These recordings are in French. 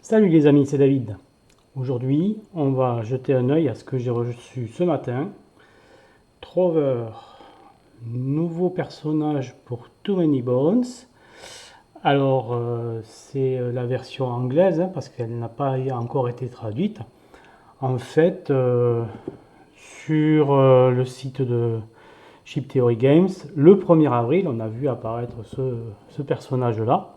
Salut les amis, c'est David. Aujourd'hui, on va jeter un œil à ce que j'ai reçu ce matin. Trover, nouveau personnage pour Too Many Bones. Alors, c'est la version anglaise parce qu'elle n'a pas encore été traduite. En fait, sur le site de Chip Theory Games, le 1er avril, on a vu apparaître ce personnage-là.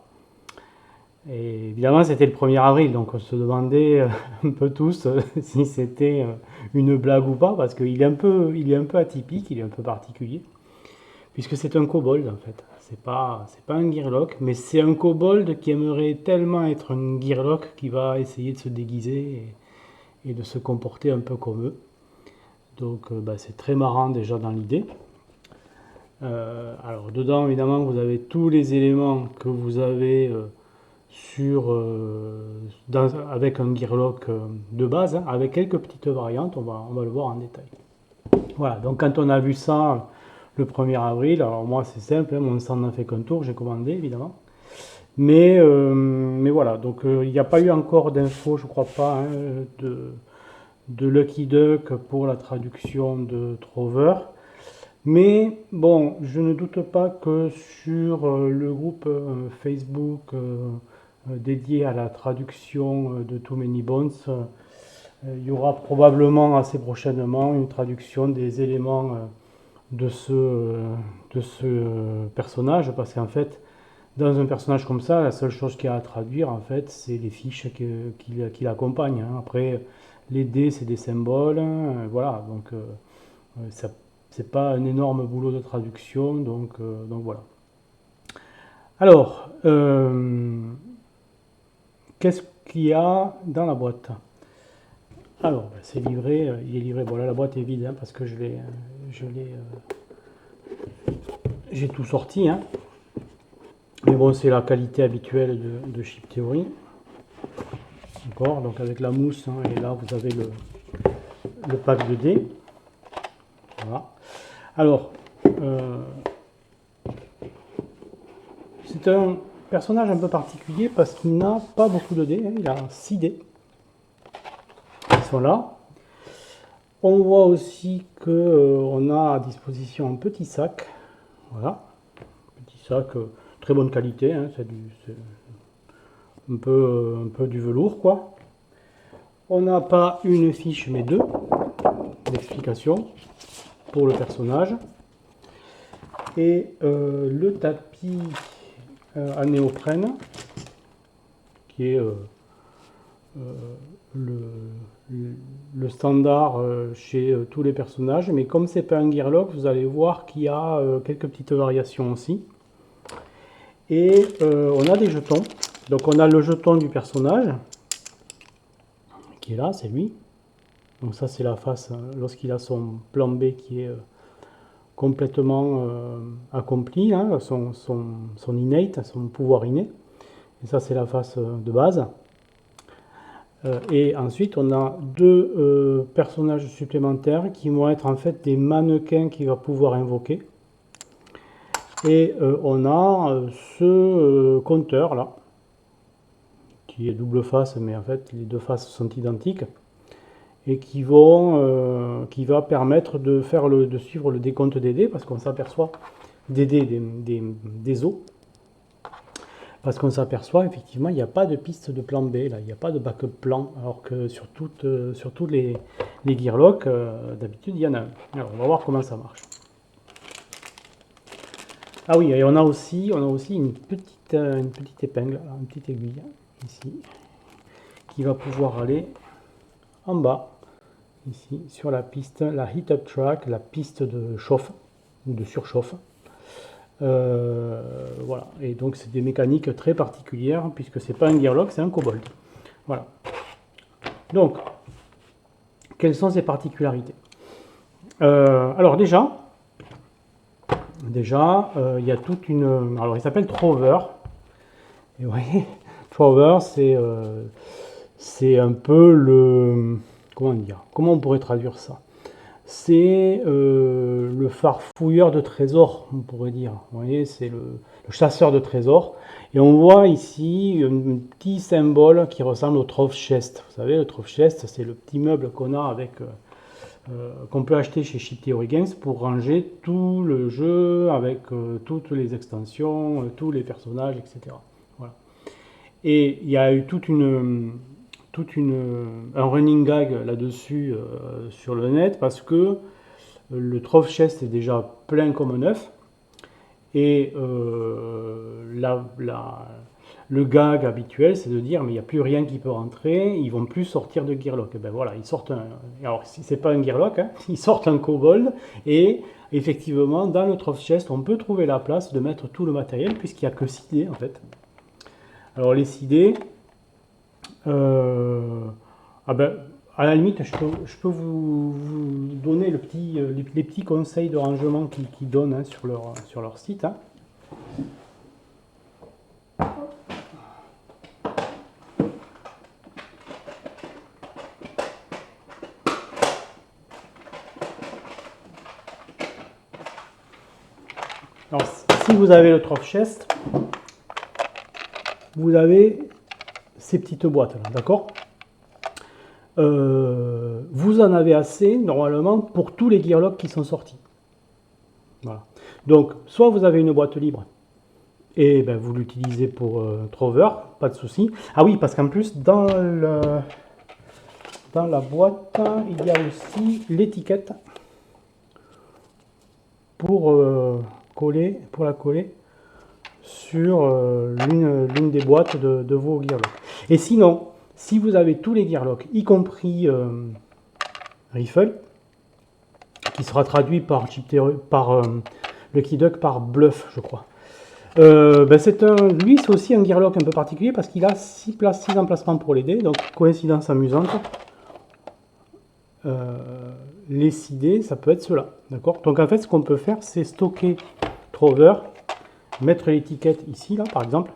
Et évidemment, c'était le 1er avril, donc on se demandait un peu tous si c'était une blague ou pas, parce qu'il est il est un peu atypique, il est un peu particulier, puisque c'est un kobold en fait. C'est pas un Gearloc, mais c'est un kobold qui aimerait tellement être un Gearloc qu'il va essayer de se déguiser et de se comporter un peu comme eux. Donc c'est très marrant déjà dans l'idée. Alors dedans, évidemment, vous avez tous les éléments que vous avez avec un Gearloc de base, hein, avec quelques petites variantes, on va le voir en détail. Voilà, donc quand on a vu ça le 1er avril, alors moi c'est simple, hein, mon stand n'a fait qu'un tour, j'ai commandé évidemment. Mais voilà, donc il n'y a pas eu encore d'infos, je crois pas, hein, de Lucky Duck pour la traduction de Trover. Mais bon, je ne doute pas que sur le groupe Facebook dédié à la traduction de Too Many Bones, il y aura probablement assez prochainement une traduction des éléments de ce personnage, parce qu'en fait, dans un personnage comme ça, la seule chose qu'il y a à traduire, en fait, c'est les fiches qui l'accompagnent. Hein. Après, les dés, c'est des symboles, hein, voilà, donc ça c'est pas un énorme boulot de traduction, donc voilà. Alors, qu'est-ce qu'il y a dans la boîte? Alors, c'est livré, il est livré. Bon, là, la boîte est vide hein, parce que j'ai tout sorti. Hein. Mais bon, c'est la qualité habituelle de Chip Theory. D'accord, donc avec la mousse, hein, et là, vous avez le pack de dés. Voilà. Alors, c'est un personnage un peu particulier parce qu'il n'a pas beaucoup de dés, hein, il a 6 dés. Ils sont là. On voit aussi qu'on a à disposition un petit sac. Voilà. Petit sac très bonne qualité, hein, c'est un peu du velours quoi. On n'a pas une fiche mais deux d'explication pour le personnage. Et le tapis à néoprène qui est le standard chez tous les personnages, mais comme c'est pas un Gearloc, vous allez voir qu'il y a quelques petites variations aussi. Et on a des jetons. Donc on a le jeton du personnage qui est là, c'est lui. Donc ça c'est la face lorsqu'il a son plan B qui est complètement accompli, hein, son innate, son pouvoir inné. Et ça c'est la face de base. Et ensuite, on a deux personnages supplémentaires qui vont être en fait des mannequins qu'il va pouvoir invoquer. Et on a ce compteur là, qui est double face, mais en fait les deux faces sont identiques, et qui va permettre de suivre le décompte des dés, parce qu'on s'aperçoit des os. Parce qu'on s'aperçoit effectivement il n'y a pas de piste de plan B, là, il n'y a pas de backup plan, alors que sur tous les Gearloc, d'habitude il y en a un. Alors on va voir comment ça marche. Ah oui, et on a aussi une petite épingle, une petite aiguille ici, qui va pouvoir aller en bas, ici, sur la piste, la heat up track, la piste de chauffe, ou de surchauffe. Voilà, et donc c'est des mécaniques très particulières puisque c'est pas un Gearloc, c'est un kobold. Voilà. Donc, quelles sont ces particularités? Alors déjà, il y a toute une. Alors il s'appelle Trover. Et vous voyez, Trover, c'est un peu le. Comment dire? Comment on pourrait traduire ça? c'est le farfouilleur de trésors, on pourrait dire. Vous voyez, c'est le chasseur de trésors. Et on voit ici un petit symbole qui ressemble au Trove Chest. Vous savez, le Trove Chest, c'est le petit meuble qu'on a avec qu'on peut acheter chez Chip Theory Games pour ranger tout le jeu avec toutes les extensions, tous les personnages, etc. Voilà. Et il y a eu un running gag là-dessus sur le net parce que le Trove Chest est déjà plein comme un œuf et le gag habituel, c'est de dire mais il n'y a plus rien qui peut rentrer, ils vont plus sortir de Gearlock. Et ben voilà, ils sortent alors si c'est pas un Gearlock, hein, ils sortent un Kobold et effectivement dans le Trove Chest, on peut trouver la place de mettre tout le matériel puisqu'il n'y a que 6 dés en fait. Alors les 6 dés, ah ben, à la limite, je peux vous donner les petits conseils de rangement qu'ils donnent hein, sur leur site. Hein. Alors, si vous avez le Trove Chest, vous avez ces petites boîtes là, d'accord vous en avez assez, normalement, pour tous les Gearlock qui sont sortis. Voilà. Donc, soit vous avez une boîte libre, et ben, vous l'utilisez pour Trover, pas de souci. Ah oui, parce qu'en plus, dans la boîte, il y a aussi l'étiquette pour la coller sur l'une des boîtes de vos Gearlock. Et sinon, si vous avez tous les Gearlock, y compris Riffle, qui sera traduit par Lucky Duck par Bluff, je crois. Ben lui, c'est aussi un Gearlock un peu particulier parce qu'il a 6 emplacements pour les dés, donc coïncidence amusante. Les 6 dés, ça peut être cela, d'accord. Donc en fait, ce qu'on peut faire, c'est stocker Trover, mettre l'étiquette ici, là, par exemple,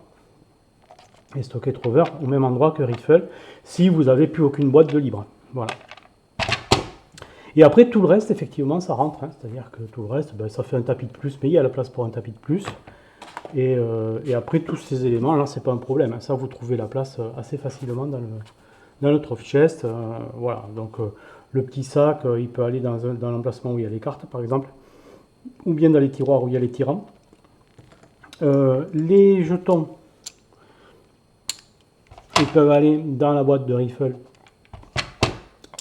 et stocker Trover au même endroit que Riffle, si vous n'avez plus aucune boîte de libre. Voilà. Et après, tout le reste, effectivement, ça rentre. Hein, c'est-à-dire que tout le reste, ben, ça fait un tapis de plus, mais il y a la place pour un tapis de plus. Et après, tous ces éléments, là, c'est pas un problème. Hein, ça, vous trouvez la place assez facilement dans le Trove Chest. Voilà, donc le petit sac, il peut aller dans l'emplacement où il y a les cartes, par exemple, ou bien dans les tiroirs où il y a les tyrans. Les jetons, ils peuvent aller dans la boîte de Riffle.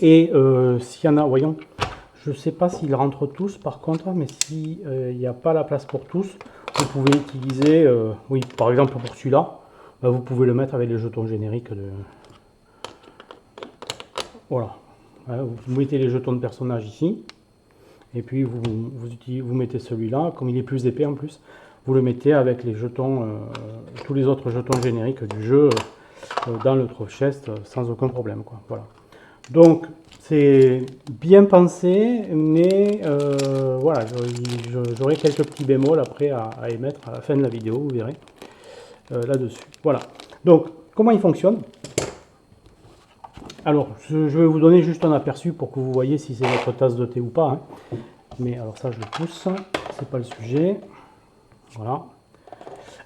Et s'il y en a, voyons, je ne sais pas s'ils rentrent tous par contre, mais s'il n'y a pas la place pour tous, vous pouvez utiliser, oui, par exemple pour celui-là, bah, vous pouvez le mettre avec les jetons génériques de... Voilà, vous mettez les jetons de personnage ici, et puis vous mettez celui-là, comme il est plus épais en plus, vous le mettez avec les jetons, tous les autres jetons génériques du jeu dans le Trove Chest sans aucun problème, quoi. Voilà. Donc c'est bien pensé, mais voilà, j'aurai quelques petits bémols après à émettre à la fin de la vidéo, vous verrez là-dessus. Voilà. Donc comment il fonctionne? Alors je vais vous donner juste un aperçu pour que vous voyez si c'est votre tasse de thé ou pas. Hein. Mais alors ça je le pousse, c'est pas le sujet. Voilà.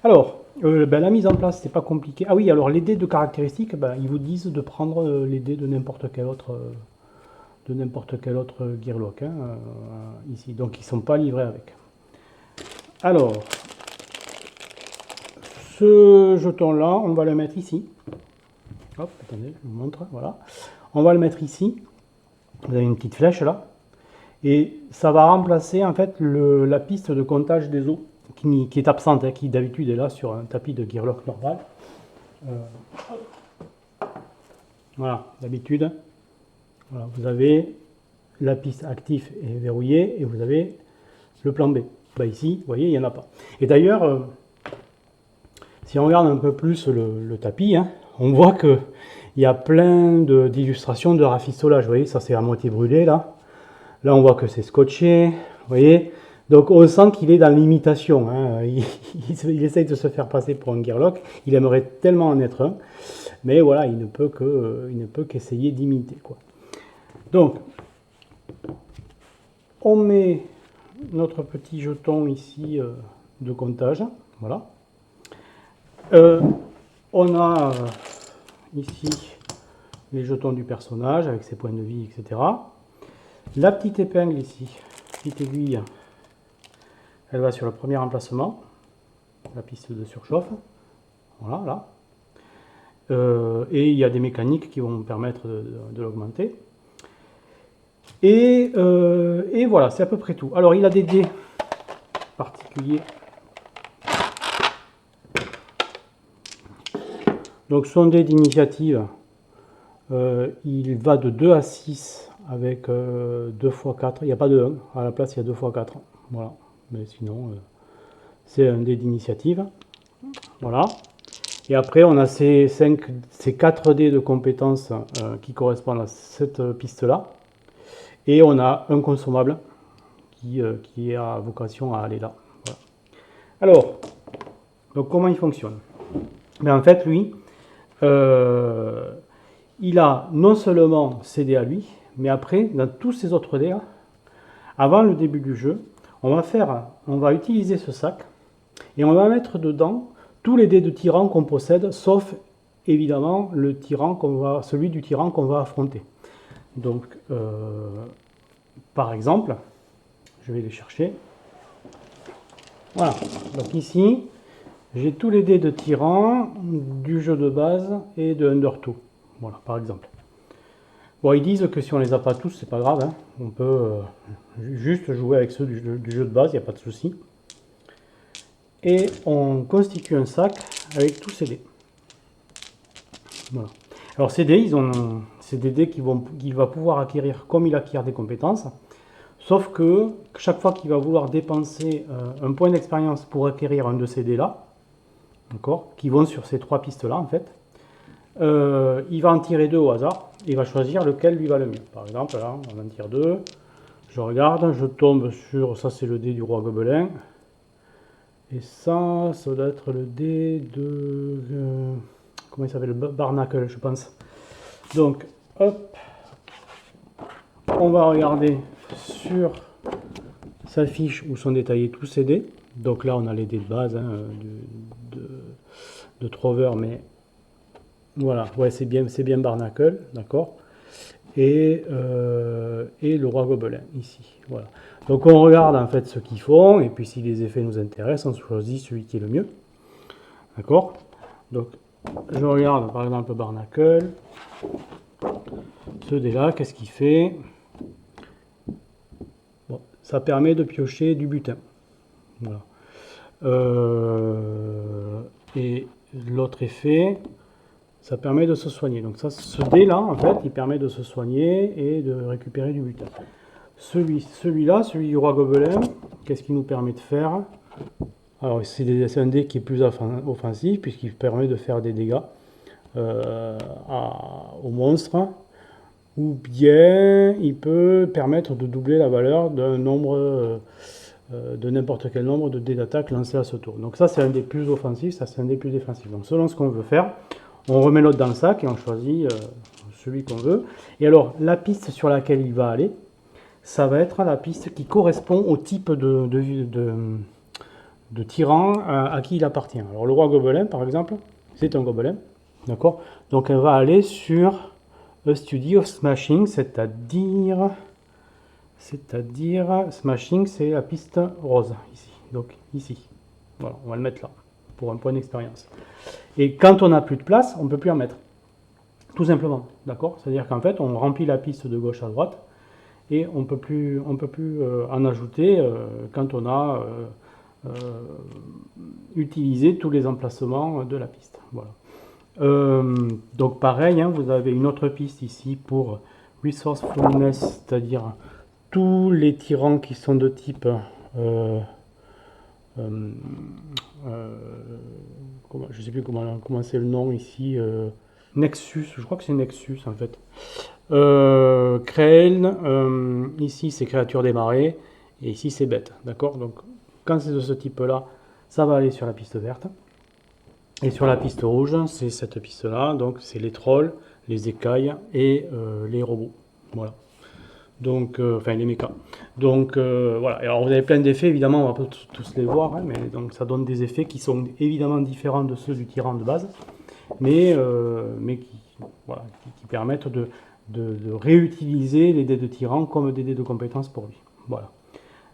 Alors ben, la mise en place c'est pas compliqué. Ah oui, alors les dés de caractéristiques, ben, ils vous disent de prendre les dés de n'importe quel autre Gearlock hein, ici, donc ils ne sont pas livrés avec. Alors, ce jeton là, on va le mettre ici. Hop, attendez, je vous montre, voilà. On va le mettre ici. Vous avez une petite flèche là. Et ça va remplacer en fait la piste de comptage des os qui est absente, hein, qui d'habitude est là sur un tapis de Gearlock normal. Voilà, d'habitude. Voilà, vous avez la piste active et verrouillée et vous avez le plan B. Bah ici, vous voyez, il n'y en a pas. Et d'ailleurs, si on regarde un peu plus le tapis, hein, on voit qu'il y a plein d'illustrations de rafistolage. Vous voyez, ça c'est à moitié brûlé là. Là, on voit que c'est scotché. Vous voyez, donc on sent qu'il est dans l'imitation. Hein. Il essaye de se faire passer pour un Gearlock. Il aimerait tellement en être un. Mais voilà, il ne peut qu'essayer d'imiter, quoi. Donc, on met notre petit jeton ici de comptage. Voilà. On a ici les jetons du personnage avec ses points de vie, etc. La petite épingle ici, petite aiguille, elle va sur le premier emplacement, la piste de surchauffe. Voilà, là. Et il y a des mécaniques qui vont me permettre de l'augmenter. Et voilà, c'est à peu près tout. Alors, il a des dés particuliers. Donc, son dé d'initiative, il va de 2 à 6 avec 2 x 4. Il n'y a pas de 1. À la place, il y a 2 x 4. Voilà. Mais sinon, c'est un dé d'initiative. Voilà. Et après, on a ces 4 dés de compétences qui correspondent à cette piste-là. Et on a un consommable qui a vocation à aller là. Voilà. Alors, donc comment il fonctionne? En fait, lui, il a non seulement ses dés à lui, mais après, dans tous ces autres dés, avant le début du jeu, on va utiliser ce sac et on va mettre dedans tous les dés de tyran qu'on possède, sauf évidemment celui du tyran qu'on va affronter. Donc, par exemple, je vais les chercher. Voilà. Donc ici, j'ai tous les dés de tyran, du jeu de base et de Undertow. Voilà, par exemple. Bon, ils disent que si on les a pas tous, c'est pas grave. Hein. On peut juste jouer avec ceux du jeu de base, il n'y a pas de souci. Et on constitue un sac avec tous ces dés. Voilà. Alors ces dés, c'est des dés qu'il va pouvoir acquérir comme il acquiert des compétences. Sauf que chaque fois qu'il va vouloir dépenser un point d'expérience pour acquérir un de ces dés-là, d'accord, qui vont sur ces 3 pistes-là en fait, il va en tirer 2 au hasard, et il va choisir lequel lui va le mieux. Par exemple, là, on en tire 2, je regarde, je tombe sur, ça c'est le dé du roi gobelin, et ça doit être le dé de, comment il s'appelle, Barnacle je pense. Donc, hop, on va regarder sur sa fiche où sont détaillés tous ces dés. Donc là, on a les dés de base hein, de Trover, mais voilà, ouais, c'est bien Barnacle, d'accord. Et le roi gobelin ici, voilà. Donc on regarde en fait ce qu'ils font, et puis si les effets nous intéressent, on choisit celui qui est le mieux, d'accord. Donc je regarde par exemple Barnacle, ce dé là, qu'est-ce qu'il fait? Bon, ça permet de piocher du butin, voilà. Et l'autre effet, ça permet de se soigner. Donc ça, ce dé là, en fait, il permet de se soigner et de récupérer du butin. Celui-là, celui du roi gobelin, qu'est-ce qu'il nous permet de faire? Alors c'est un dé qui est plus offensif puisqu'il permet de faire des dégâts aux monstres, ou bien il peut permettre de doubler la valeur d'un nombre de n'importe quel nombre de dés d'attaque lancés à ce tour. Donc ça c'est un des plus offensifs, ça c'est un des plus défensifs. Donc selon ce qu'on veut faire, on remet l'autre dans le sac et on choisit celui qu'on veut. Et alors la piste sur laquelle il va aller, ça va être la piste qui correspond au type de tyran à qui il appartient. Alors le roi gobelin par exemple, c'est un gobelin, d'accord. Donc elle va aller sur A Study of Smashing, c'est-à-dire Smashing, c'est la piste rose ici. Donc ici, voilà, on va le mettre là pour un point d'expérience. Et quand on n'a plus de place, on ne peut plus en mettre, tout simplement, d'accord. C'est-à-dire qu'en fait, on remplit la piste de gauche à droite et on peut plus en ajouter quand on a utilisé tous les emplacements de la piste. Voilà. Donc pareil, hein, vous avez une autre piste ici pour Resourcefulness, c'est-à-dire tous les tyrans qui sont de type je ne sais plus comment c'est le nom ici, Nexus, je crois que c'est Nexus en fait. Krell, ici c'est créature des marais, et ici c'est bête, d'accord. Donc quand c'est de ce type là, ça va aller sur la piste verte. Et sur la piste rouge, c'est cette piste là, donc c'est les trolls, les écailles et les robots. Voilà. Donc, enfin les mechas. Donc voilà. Et alors vous avez plein d'effets, évidemment, on va pas tous les voir, hein, mais donc ça donne des effets qui sont évidemment différents de ceux du tyran de base, mais qui, voilà, qui permettent de réutiliser les dés de tyran comme des dés de compétences pour lui. Voilà.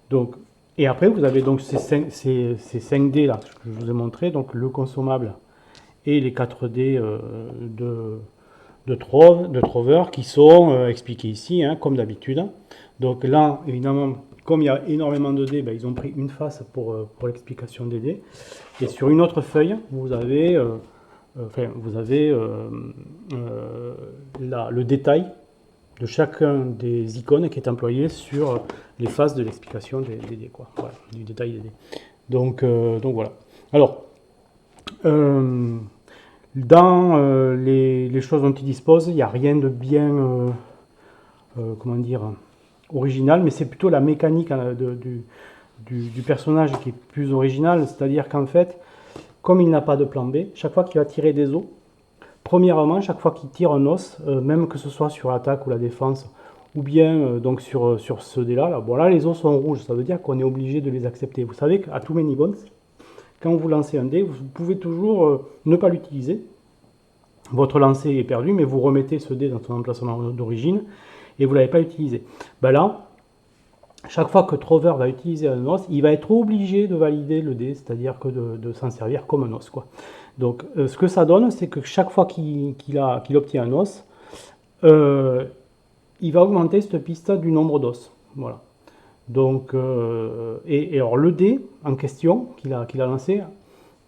Donc, et après, vous avez donc ces 5 dés là que je vous ai montré, donc le consommable et les 4 dés de Trover qui sont expliqués ici, hein, comme d'habitude. Donc là, évidemment, comme il y a énormément de dés, ben, ils ont pris une face pour l'explication des dés. Et sur une autre feuille, vous avez, le détail de chacun des icônes qui est employé sur les faces de l'explication des dés, quoi. Voilà, du détail des dés. Donc voilà. Alors, dans les choses dont il dispose, il n'y a rien de bien, comment dire, original, mais c'est plutôt la mécanique hein, du personnage qui est plus originale, c'est-à-dire qu'en fait, comme il n'a pas de plan B, chaque fois qu'il va tirer des os, premièrement, chaque fois qu'il tire un os, même que ce soit sur l'attaque ou la défense, ou bien donc sur ce dé-là, bon là les os sont rouges, ça veut dire qu'on est obligé de les accepter. Vous savez qu'à Too Many Bones, quand vous lancez un dé, vous pouvez toujours ne pas l'utiliser. Votre lancer est perdu, mais vous remettez ce dé dans son emplacement d'origine et vous ne l'avez pas utilisé. Ben là, chaque fois que Trover va utiliser un os, il va être obligé de valider le dé, c'est-à-dire que de s'en servir comme un os, quoi. Donc ce que ça donne, c'est que chaque fois qu'il obtient un os, il va augmenter cette piste du nombre d'os. Voilà. Donc, et alors le dé en question qu'il a lancé,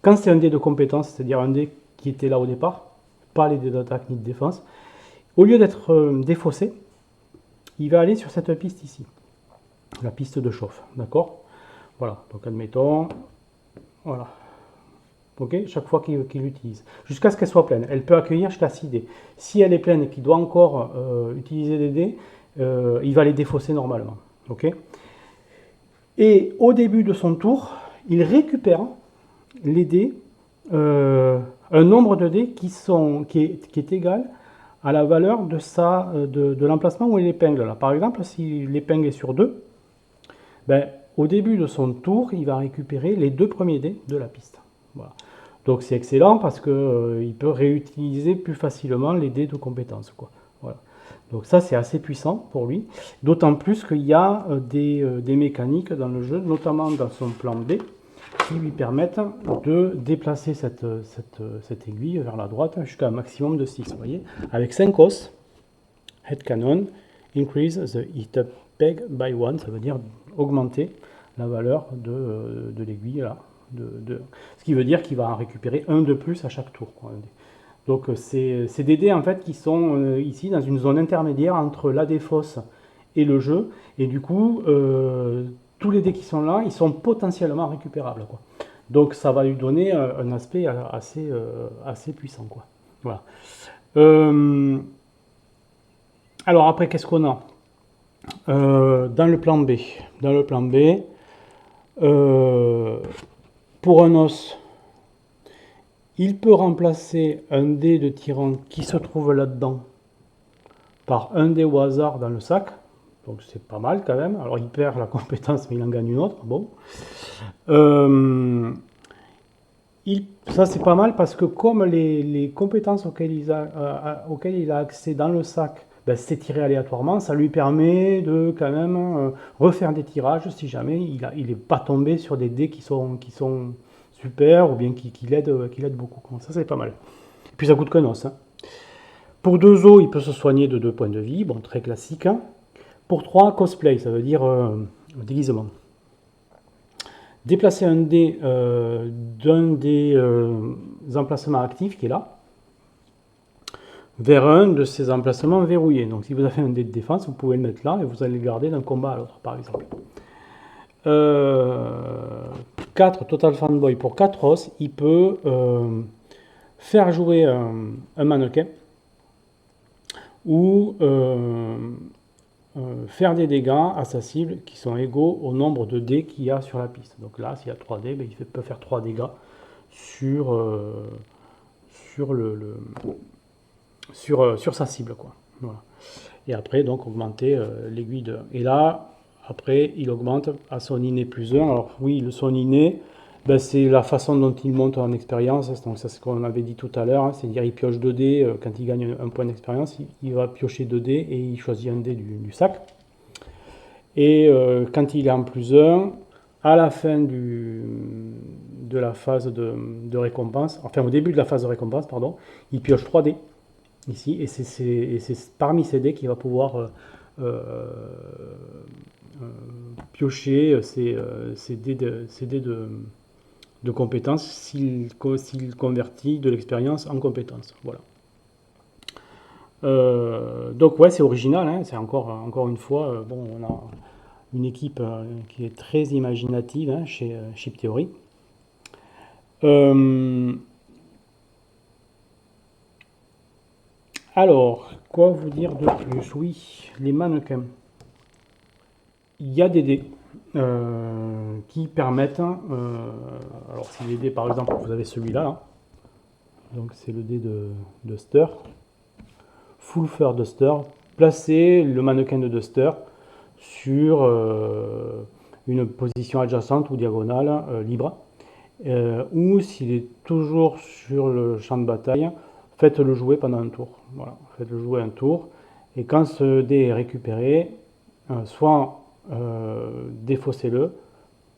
quand c'est un dé de compétence, c'est-à-dire un dé qui était là au départ, pas les dés d'attaque ni de défense, au lieu d'être défaussé, il va aller sur cette piste ici, la piste de chauffe, d'accord? Voilà, donc admettons, voilà, ok, chaque fois qu'il l'utilise, jusqu'à ce qu'elle soit pleine. Elle peut accueillir jusqu'à 6 dés. Si elle est pleine et qu'il doit encore utiliser des dés, il va les défausser normalement, ok? Et au début de son tour, il récupère les dés, un nombre de dés qui est égal à la valeur de l'emplacement où il épingle. Là. Par exemple, si l'épingle est sur 2, ben, au début de son tour, il va récupérer les 2 premiers dés de la piste. Voilà. Donc c'est excellent parce qu'il peut réutiliser plus facilement les dés de compétences, quoi. Voilà. Donc ça c'est assez puissant pour lui, d'autant plus qu'il y a des mécaniques dans le jeu, notamment dans son plan B, qui lui permettent de déplacer cette aiguille vers la droite jusqu'à un maximum de 6, vous voyez, avec 5 os, head cannon, increase the hit up peg by 1, ça veut dire augmenter la valeur de l'aiguille là, ce qui veut dire qu'il va en récupérer un de plus à chaque tour, quoi. Donc c'est des dés en fait qui sont ici dans une zone intermédiaire entre la défausse et le jeu, et du coup tous les dés qui sont là, ils sont potentiellement récupérables, quoi. Donc ça va lui donner un aspect assez puissant, quoi. Voilà. Alors après, qu'est-ce qu'on a dans le plan B? Dans le plan B, pour un os, il peut remplacer un dé de tyran qui se trouve là-dedans par un dé au hasard dans le sac. Donc c'est pas mal quand même. Alors il perd la compétence, mais il en gagne une autre. Bon. Ça c'est pas mal parce que comme les compétences auxquelles il a accès dans le sac, ben, c'est tiré aléatoirement, ça lui permet de quand même refaire des tirages si jamais il n'est pas tombé sur des dés qui sont super ou bien qui l'aident beaucoup. Ça c'est pas mal. Et puis ça coûte qu'un os. Hein. Pour 2 os, il peut se soigner de 2 points de vie, bon très classique. Hein. Pour 3, cosplay, ça veut dire déguisement. Déplacer un dé d'un des emplacements actifs qui est là vers un de ces emplacements verrouillés. Donc si vous avez un dé de défense, vous pouvez le mettre là et vous allez le garder d'un combat à l'autre, par exemple. 4 Total Fanboy pour 4 os, il peut faire jouer un mannequin ou faire des dégâts à sa cible qui sont égaux au nombre de dés qu'il y a sur la piste. Donc là, s'il y a 3 dés, ben, il peut faire 3 dégâts sur sa cible, quoi. Sur sa cible, quoi. Voilà. Et après, donc, augmenter l'aiguille de 1. Et là, après, il augmente à son inné plus 1. Alors oui, le son inné, ben, c'est la façon dont il monte en expérience. Donc ça, c'est ce qu'on avait dit tout à l'heure. Hein. C'est-à-dire, il pioche 2 dés. Quand il gagne un point d'expérience, il va piocher 2 dés et il choisit un dé du sac. Et quand il est en plus 1, à la fin de la phase de récompense, enfin au début de la phase de récompense, pardon, il pioche 3 dés ici, et c'est parmi ces dés qu'il va pouvoir euh, euh, piocher ces dés de compétences s'il convertit de l'expérience en compétence. Voilà. Donc ouais, c'est original, hein, c'est encore une fois, bon, on a une équipe qui est très imaginative hein, chez Chip Theory. Alors, quoi vous dire de plus? Oui, les mannequins. Il y a des dés qui permettent, alors si les dés par exemple, vous avez celui-là, hein, donc c'est le dé de Duster, Full Fur Duster, placez le mannequin de Duster sur une position adjacente ou diagonale libre, ou s'il est toujours sur le champ de bataille, faites-le jouer pendant un tour. Voilà, faites-le jouer un tour, et quand ce dé est récupéré, soit défaussez-le,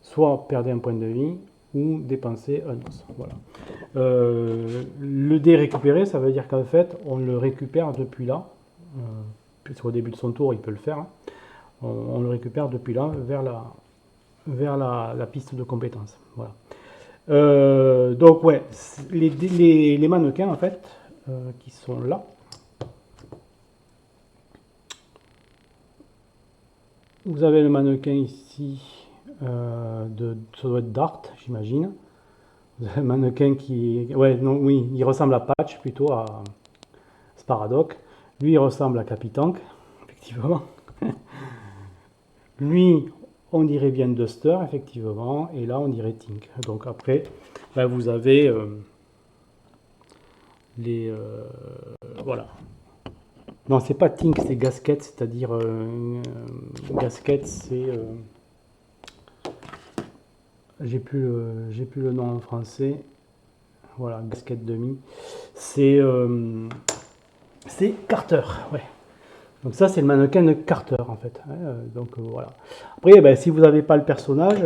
soit perdez un point de vie, ou dépensez un os. Voilà. Le dé récupéré, ça veut dire qu'en fait, on le récupère depuis là. Puisqu'au début de son tour, il peut le faire. Hein. On le récupère depuis là vers la piste de compétence. Voilà. Donc ouais, les mannequins en fait, qui sont là, vous avez le mannequin ici, ça doit être Dart, j'imagine. Vous avez un mannequin qui, ouais, non, oui, il ressemble à Patch plutôt, à Sparadoc. Lui, il ressemble à Capitank, effectivement. Lui, on dirait bien Duster, effectivement, et là, on dirait Tink. Donc après, ben, vous avez les... voilà. Non, c'est pas Tink, c'est Gasket, c'est-à-dire... Gasket, c'est... j'ai plus le nom en français. Voilà, Gasket demi. C'est Carter, ouais. Donc ça, c'est le mannequin de Carter, en fait. Donc voilà. Après, ben, si vous n'avez pas le personnage,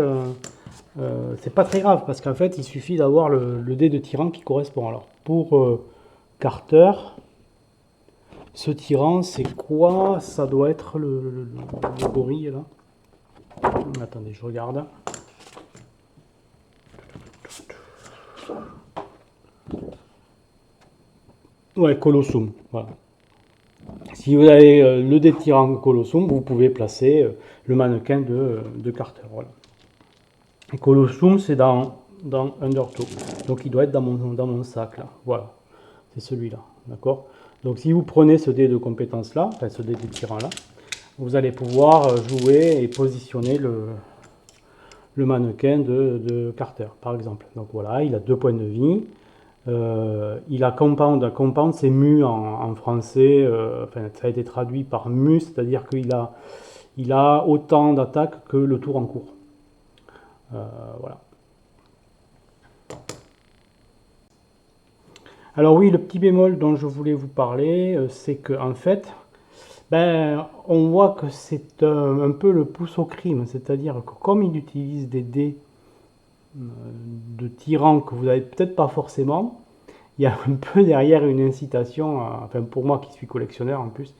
c'est pas très grave, parce qu'en fait, il suffit d'avoir le dé de tyran qui correspond. Alors, pour Carter, ce tyran, c'est quoi? Ça doit être le gorille, là. Attendez, je regarde. Ouais, Colossum, voilà. Si vous avez le dé de tyran Colossum, vous pouvez placer le mannequin de Carter, voilà. Et Colossum, c'est dans Undertow. Donc il doit être dans mon sac là. Voilà. C'est celui-là. D'accord. Donc si vous prenez ce dé de compétence là, enfin ce dé de tyran là, vous allez pouvoir jouer et positionner le mannequin de Carter, par exemple. Donc voilà, il a 2 points de vie. Il a compound. Compound, c'est mu en français. Enfin, ça a été traduit par mu, c'est-à-dire il a autant d'attaques que le tour en cours. Voilà. Alors oui, le petit bémol dont je voulais vous parler, c'est que en fait, ben, on voit que c'est un peu le pouce au crime, c'est-à-dire que comme il utilise des dés de tyran que vous n'avez peut-être pas forcément, il y a un peu derrière une incitation, enfin pour moi qui suis collectionneur en plus,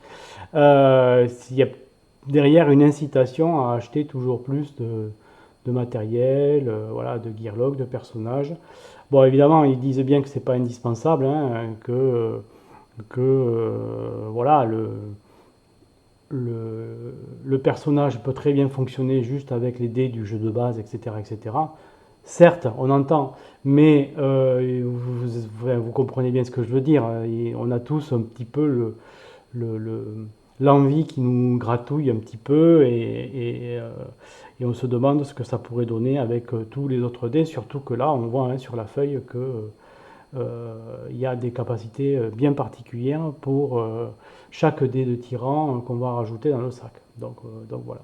il y a derrière une incitation à acheter toujours plus de matériel, voilà, de gearlock, de personnages. Bon, évidemment, ils disent bien que c'est pas indispensable, hein, que voilà, le personnage peut très bien fonctionner juste avec les dés du jeu de base, etc., etc. Certes, on entend, mais vous comprenez bien ce que je veux dire. On a tous un petit peu l'envie qui nous gratouille un petit peu et on se demande ce que ça pourrait donner avec tous les autres dés, surtout que là, on voit hein, sur la feuille que il y a des capacités bien particulières pour chaque dé de tyran qu'on va rajouter dans le sac. Donc voilà.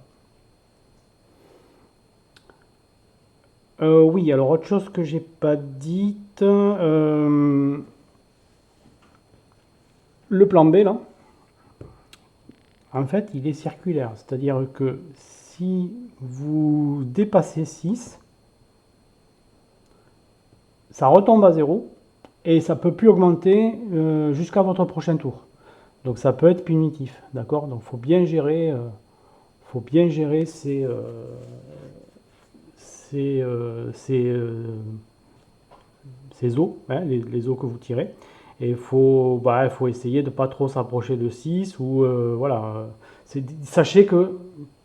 Oui, alors autre chose que j'ai pas dite, le plan B là, en fait il est circulaire, c'est-à-dire que si vous dépassez 6, ça retombe à 0 et ça peut plus augmenter jusqu'à votre prochain tour. Donc ça peut être punitif, d'accord? Donc faut bien gérer ces os, hein, les os que vous tirez. Et il faut essayer de pas trop s'approcher de 6 ou voilà. Sachez que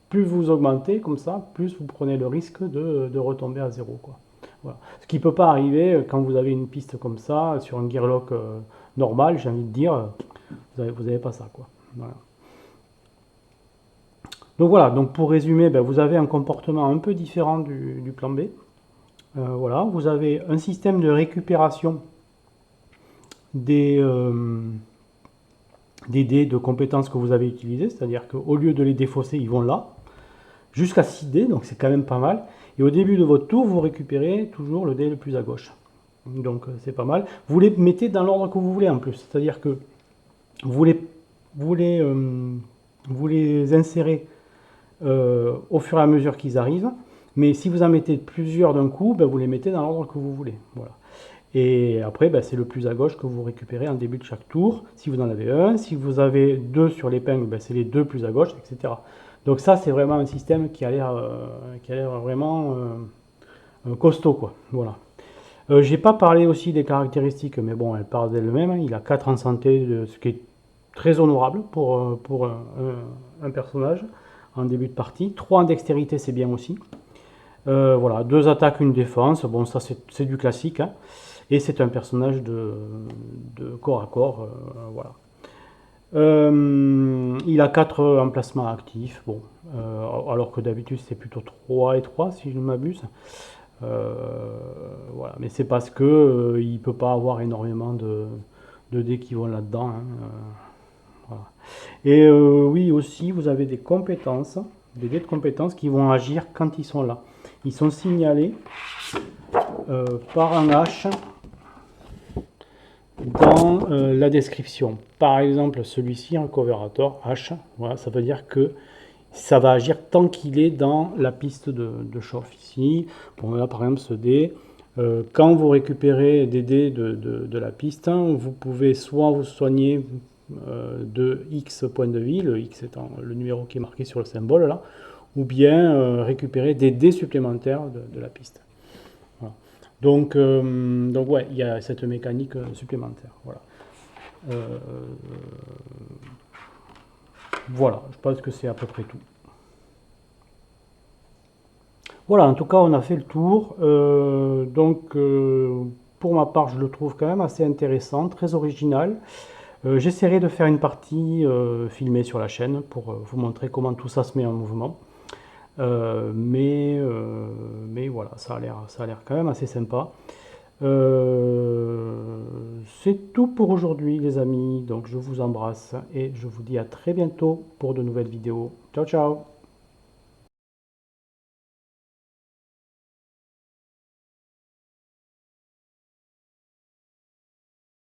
plus vous augmentez comme ça, plus vous prenez le risque de retomber à 0, quoi. Voilà. Ce qui ne peut pas arriver quand vous avez une piste comme ça, sur un gearlock normal, j'ai envie de dire, vous avez pas ça, quoi. Voilà. Donc voilà, donc pour résumer, ben, vous avez un comportement un peu différent du plan B. Voilà, vous avez un système de récupération des dés de compétences que vous avez utilisés, c'est-à-dire qu'au lieu de les défausser, ils vont là, jusqu'à 6 dés, donc c'est quand même pas mal. Et au début de votre tour, vous récupérez toujours le dé le plus à gauche. Donc c'est pas mal. Vous les mettez dans l'ordre que vous voulez en plus, c'est-à-dire que vous les, vous les, euh, vous les insérez au fur et à mesure qu'ils arrivent, mais si vous en mettez plusieurs d'un coup, ben, vous les mettez dans l'ordre que vous voulez. Voilà. Et après, ben, c'est le plus à gauche que vous récupérez en début de chaque tour, si vous en avez un. Si vous avez deux sur l'épingle, ben, c'est les deux plus à gauche, etc. Donc ça, c'est vraiment un système qui a l'air vraiment costaud, quoi. Voilà. J'ai pas parlé aussi des caractéristiques, mais bon, elles parlent d'elles-mêmes. Il a 4 en santé, ce qui est très honorable pour un personnage en début de partie. 3 en dextérité, c'est bien aussi. Voilà, 2 attaques, une défense. Bon, ça c'est du classique, hein. Et c'est un personnage de corps à corps. Voilà. Il a 4 emplacements actifs. Bon, alors que d'habitude c'est plutôt 3 et 3 si je ne m'abuse. Voilà, mais c'est parce que il peut pas avoir énormément de dés qui vont là-dedans, hein. Voilà. Et oui, aussi, vous avez des compétences, des dés de compétences qui vont agir quand ils sont là. Ils sont signalés par un H dans la description. Par exemple, celui-ci, un Coverator H, voilà, ça veut dire que ça va agir tant qu'il est dans la piste de chauffe ici. Bon, là, par exemple, ce dé, quand vous récupérez des dés de la piste, vous pouvez soit vous soigner de X points de vie, le X étant le numéro qui est marqué sur le symbole là, ou bien récupérer des dés supplémentaires de la piste. Voilà. Donc ouais, il y a cette mécanique supplémentaire. Voilà. Voilà, je pense que c'est à peu près tout. Voilà, en tout cas, on a fait le tour. Pour ma part, je le trouve quand même assez intéressant, très original. J'essaierai de faire une partie filmée sur la chaîne pour vous montrer comment tout ça se met en mouvement. Mais voilà, ça a l'air quand même assez sympa. C'est tout pour aujourd'hui, les amis. Donc, je vous embrasse et je vous dis à très bientôt pour de nouvelles vidéos. Ciao, ciao!